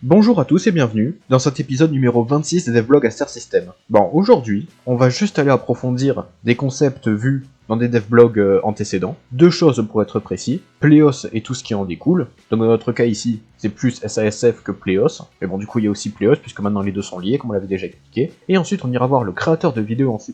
Bonjour à tous et bienvenue dans cet épisode numéro 26 des devlogs Aster System. Bon, aujourd'hui, on va juste aller approfondir des concepts vus dans des devlogs antécédents. Deux choses pour être précis, Pléos et tout ce qui en découle. Donc dans notre cas ici, c'est plus SASF que Pléos. Mais bon, du coup, il y a aussi Pléos, puisque maintenant les deux sont liés, comme on l'avait déjà expliqué. Et ensuite, on ira voir le créateur de vidéos en C++,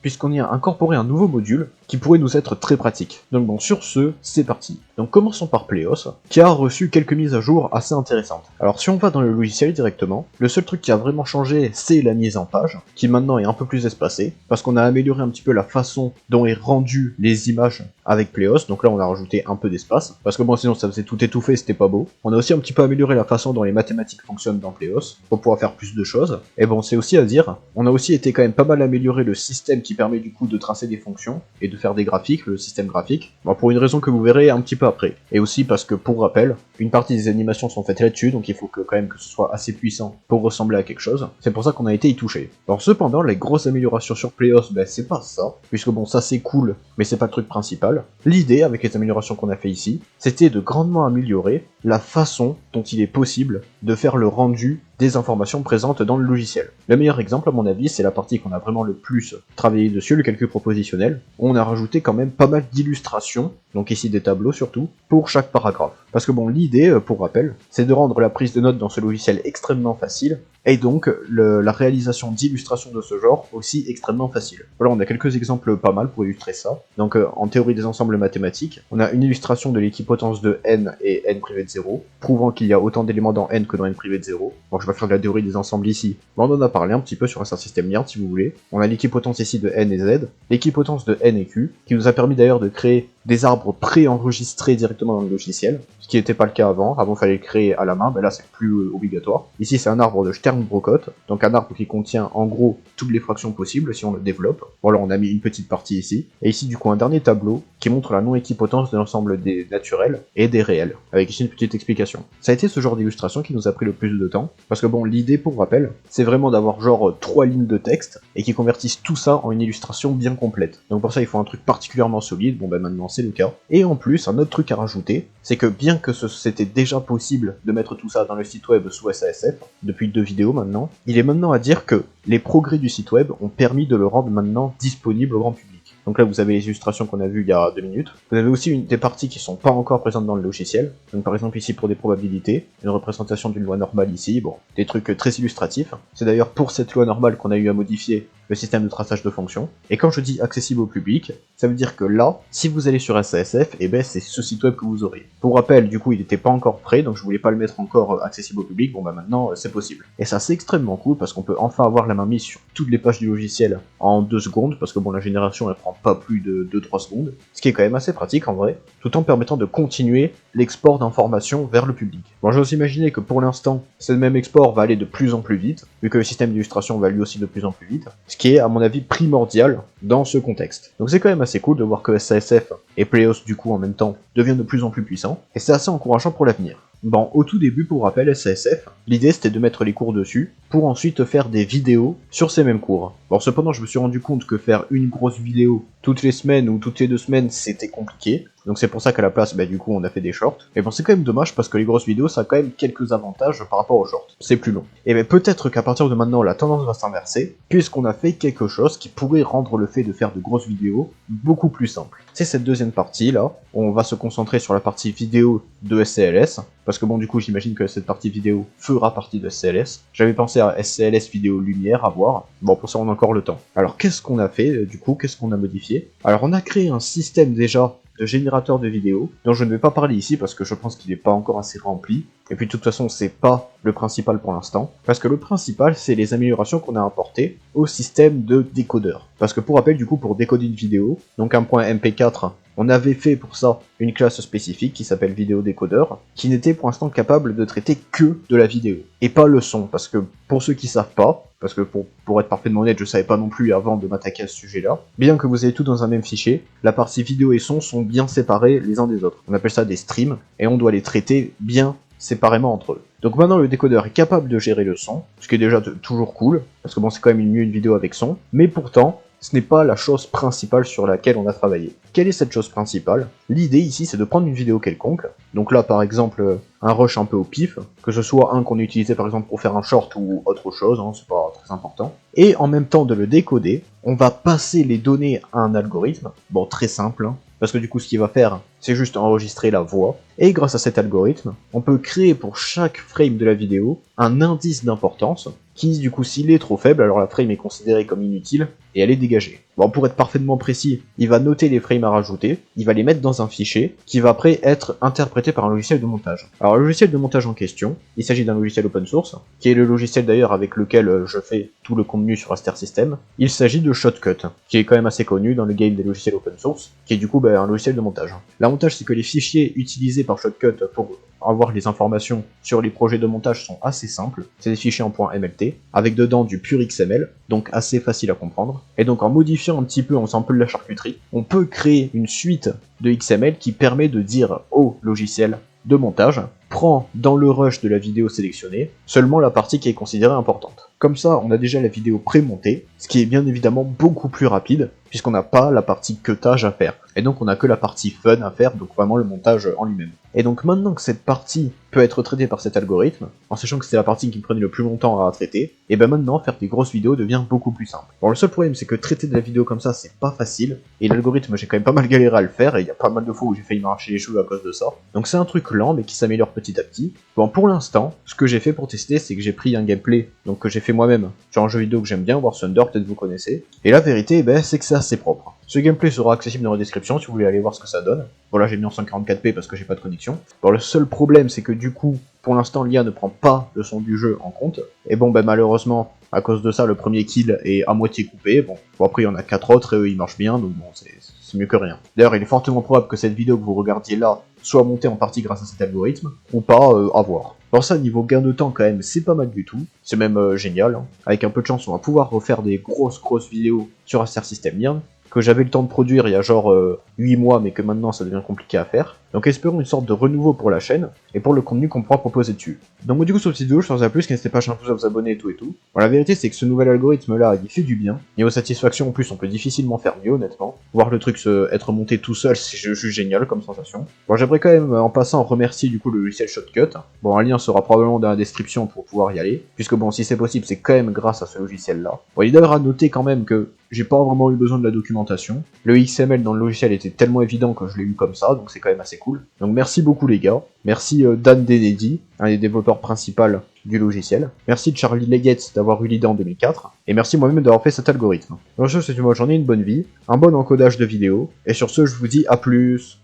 puisqu'on y a incorporé un nouveau module qui pourrait nous être très pratique. Donc bon, sur ce, c'est parti. Donc commençons par Pléos, qui a reçu quelques mises à jour assez intéressantes. Alors si on va dans le logiciel directement, le seul truc qui a vraiment changé, c'est la mise en page, qui maintenant est un peu plus espacée, parce qu'on a amélioré un petit peu la façon dont est rendu les images avec Pléos, donc là on a rajouté un peu d'espace, parce que bon sinon ça faisait tout étouffé, c'était pas beau. On a aussi un petit peu amélioré la façon dont les mathématiques fonctionnent dans Pléos, pour pouvoir faire plus de choses. Et bon, c'est aussi à dire, on a aussi été quand même pas mal amélioré le système qui permet du coup de tracer des fonctions, et de faire des graphiques, le système graphique, bon, pour une raison que vous verrez un petit peu après. Et aussi parce que, pour rappel, une partie des animations sont faites là-dessus, donc il faut quand même que ce soit assez puissant pour ressembler à quelque chose. C'est pour ça qu'on a été y touché. Alors cependant, les grosses améliorations sur Pléos, c'est pas ça, puisque bon, ça c'est cool, mais c'est pas le truc principal. L'idée, avec les améliorations qu'on a fait ici, c'était de grandement améliorer la façon dont il est possible de faire le rendu des informations présentes dans le logiciel. Le meilleur exemple, à mon avis, c'est la partie qu'on a vraiment le plus travaillé dessus, le calcul propositionnel, où on a rajouté quand même pas mal d'illustrations, donc ici des tableaux surtout, pour chaque paragraphe. Parce que bon, l'idée, pour rappel, c'est de rendre la prise de notes dans ce logiciel extrêmement facile, et donc la réalisation d'illustrations de ce genre aussi extrêmement facile. Voilà, on a quelques exemples pas mal pour illustrer ça. Donc en théorie des ensembles mathématiques, on a une illustration de l'équipotence de n et n privé de 0, prouvant qu'il y a autant d'éléments dans n que dans n privé de 0. Bon, je vais faire de la théorie des ensembles ici, mais on en a parlé un petit peu sur un système lien si vous voulez. On a l'équipotence ici de n et z, l'équipotence de n et q, qui nous a permis d'ailleurs de créer des arbres pré-enregistrés directement dans le logiciel, ce qui n'était pas le cas avant. Avant, il fallait le créer à la main, là c'est plus obligatoire. Ici, c'est un arbre de Stern-Brocotte, donc un arbre qui contient en gros toutes les fractions possibles si on le développe. Voilà, on a mis une petite partie ici. Et ici, du coup, un dernier tableau qui montre la non-équipotence de l'ensemble des naturels et des réels, avec ici une petite explication. Ça a été ce genre d'illustration qui nous a pris le plus de temps, parce que bon, l'idée, pour rappel, c'est vraiment d'avoir genre 3 lignes de texte, et qui convertissent tout ça en une illustration bien complète. Donc pour ça, il faut un truc particulièrement solide, bon maintenant c'est le cas. Et en plus, un autre truc à rajouter, c'est que bien que c'était déjà possible de mettre tout ça dans le site web sous SASF, depuis 2 vidéos maintenant, il est maintenant à dire que les progrès du site web ont permis de le rendre maintenant disponible au grand public. Donc là, vous avez les illustrations qu'on a vues il y a 2 minutes. Vous avez aussi des parties qui sont pas encore présentes dans le logiciel. Donc par exemple ici pour des probabilités, une représentation d'une loi normale ici, bon, des trucs très illustratifs. C'est d'ailleurs pour cette loi normale qu'on a eu à modifier le système de traçage de fonctions. Et quand je dis accessible au public, ça veut dire que là, si vous allez sur SASF, c'est ce site web que vous aurez. Pour rappel, du coup, il n'était pas encore prêt, donc je voulais pas le mettre encore accessible au public, bon maintenant c'est possible. Et ça c'est extrêmement cool parce qu'on peut enfin avoir la main mise sur toutes les pages du logiciel en 2 secondes, parce que bon, la génération elle prend pas plus de 2-3 secondes, ce qui est quand même assez pratique en vrai, tout en permettant de continuer l'export d'informations vers le public. Bon, j'ose imaginer que pour l'instant, ce même export va aller de plus en plus vite, vu que le système d'illustration va lui aussi de plus en plus vite, ce qui est à mon avis primordial dans ce contexte. Donc c'est quand même assez cool de voir que SASF et Pléos du coup en même temps deviennent de plus en plus puissants, et c'est assez encourageant pour l'avenir. Bon, au tout début, pour rappel, SASF, l'idée c'était de mettre les cours dessus, pour ensuite faire des vidéos sur ces mêmes cours. Bon, cependant, je me suis rendu compte que faire une grosse vidéo toutes les semaines ou toutes les 2 semaines, c'était compliqué. Donc c'est pour ça qu'à la place, du coup, on a fait des shorts. Et bon, c'est quand même dommage parce que les grosses vidéos, ça a quand même quelques avantages par rapport aux shorts. C'est plus long. Et peut-être qu'à partir de maintenant, la tendance va s'inverser, puisqu'on a fait quelque chose qui pourrait rendre le fait de faire de grosses vidéos beaucoup plus simple. C'est cette deuxième partie là, où on va se concentrer sur la partie vidéo de SCLS, parce que bon, du coup, j'imagine que cette partie vidéo fera partie de SCLS. J'avais pensé à SCLS vidéo lumière à voir. Bon, pour ça, on a encore le temps. Alors, qu'est-ce qu'on a fait, du coup, qu'est-ce qu'on a modifié? Alors, on a créé un système déjà de générateur de vidéos, dont je ne vais pas parler ici parce que je pense qu'il n'est pas encore assez rempli, et puis de toute façon c'est pas le principal pour l'instant, parce que le principal c'est les améliorations qu'on a apportées au système de décodeur. Parce que pour rappel, du coup, pour décoder une vidéo, donc un point MP4, on avait fait pour ça une classe spécifique qui s'appelle vidéodécodeur, qui n'était pour l'instant capable de traiter que de la vidéo, et pas le son, parce que pour ceux qui savent pas, parce que pour être parfaitement honnête, je savais pas non plus avant de m'attaquer à ce sujet-là, bien que vous ayez tout dans un même fichier, la partie vidéo et son sont bien séparés les uns des autres. On appelle ça des streams, et on doit les traiter bien séparément entre eux. Donc maintenant le décodeur est capable de gérer le son, ce qui est déjà toujours cool, parce que bon c'est quand même mieux une vidéo avec son, mais pourtant, ce n'est pas la chose principale sur laquelle on a travaillé. Quelle est cette chose principale? L'idée ici, c'est de prendre une vidéo quelconque, donc là par exemple un rush un peu au pif, que ce soit un qu'on utilisait par exemple pour faire un short ou autre chose, hein, c'est pas très important, et en même temps de le décoder, on va passer les données à un algorithme, bon très simple, hein, parce que du coup ce qu'il va faire, c'est juste enregistrer la voix, et grâce à cet algorithme, on peut créer pour chaque frame de la vidéo un indice d'importance, qui du coup s'il est trop faible, alors la frame est considérée comme inutile, et elle est dégagée. Bon, pour être parfaitement précis, il va noter les frames à rajouter, il va les mettre dans un fichier, qui va après être interprété par un logiciel de montage. Alors le logiciel de montage en question, il s'agit d'un logiciel open source, qui est le logiciel d'ailleurs avec lequel je fais tout le contenu sur Aster System. Il s'agit de Shotcut, qui est quand même assez connu dans le game des logiciels open source, qui est du coup un logiciel de montage. L'avantage c'est que les fichiers utilisés par Shotcut pour avoir les informations sur les projets de montage sont assez simples, c'est des fichiers en .mlt, avec dedans du pur XML, donc assez facile à comprendre, et donc en modifiant un petit peu, on sample la charcuterie, on peut créer une suite de XML qui permet de dire au logiciel de montage, prends dans le rush de la vidéo sélectionnée seulement la partie qui est considérée importante. Comme ça, on a déjà la vidéo pré-montée, ce qui est bien évidemment beaucoup plus rapide, puisqu'on n'a pas la partie cutage à faire. Et donc on n'a que la partie fun à faire, donc vraiment le montage en lui-même. Et donc maintenant que cette partie peut être traitée par cet algorithme, en sachant que c'était la partie qui me prenait le plus longtemps à traiter, et ben maintenant faire des grosses vidéos devient beaucoup plus simple. Bon, le seul problème c'est que traiter de la vidéo comme ça c'est pas facile, et l'algorithme j'ai quand même pas mal galéré à le faire, et il y a pas mal de fois où j'ai failli m'arracher les cheveux à cause de ça. Donc c'est un truc lent mais qui s'améliore petit à petit. Bon, pour l'instant, ce que j'ai fait pour tester, c'est que j'ai pris un gameplay donc que j'ai fait moi-même sur un jeu vidéo que j'aime bien, War Thunder, peut-être vous connaissez, et la vérité c'est que c'est assez propre. Ce gameplay sera accessible dans la description si vous voulez aller voir ce que ça donne. Bon là j'ai mis en 144p parce que j'ai pas de connexion. Bon, le seul problème c'est que du coup, pour l'instant l'IA ne prend pas le son du jeu en compte. Et bon malheureusement, à cause de ça, le premier kill est à moitié coupé. Bon après il y en a 4 autres et eux ils marchent bien, donc bon c'est mieux que rien. D'ailleurs il est fortement probable que cette vidéo que vous regardiez là soit montée en partie grâce à cet algorithme, ou pas, à voir. Alors ça, niveau gain de temps quand même, c'est pas mal du tout, c'est même génial, hein. Avec un peu de chance, on va pouvoir refaire des grosses vidéos sur Aster System bien, que j'avais le temps de produire il y a genre 8 mois, mais que maintenant ça devient compliqué à faire. Donc espérons une sorte de renouveau pour la chaîne, et pour le contenu qu'on pourra proposer dessus. Donc moi du coup sur cette vidéo, je t'en ai plus, n'hésitez pas à vous abonner et tout. Bon, la vérité c'est que ce nouvel algorithme là, il fait du bien. Niveau satisfaction en plus, on peut difficilement faire mieux honnêtement. Voir le truc être monté tout seul, c'est juste génial comme sensation. Bon, j'aimerais quand même en passant remercier du coup le logiciel Shotcut. Bon, un lien sera probablement dans la description pour pouvoir y aller, puisque bon, si c'est possible, c'est quand même grâce à ce logiciel là. Bon, il est d'ailleurs à noter quand même que j'ai pas vraiment eu besoin de la documentation. Le XML dans le logiciel était tellement évident que je l'ai eu comme ça, donc c'est quand même assez cool. Donc merci beaucoup les gars. Merci Dan Denedy, un des développeurs principaux du logiciel. Merci Charlie Leggett d'avoir eu l'idée en 2004. Et merci moi-même d'avoir fait cet algorithme. Donc sur ce, c'est une bonne journée, une bonne vie, un bon encodage de vidéos. Et sur ce, je vous dis à plus.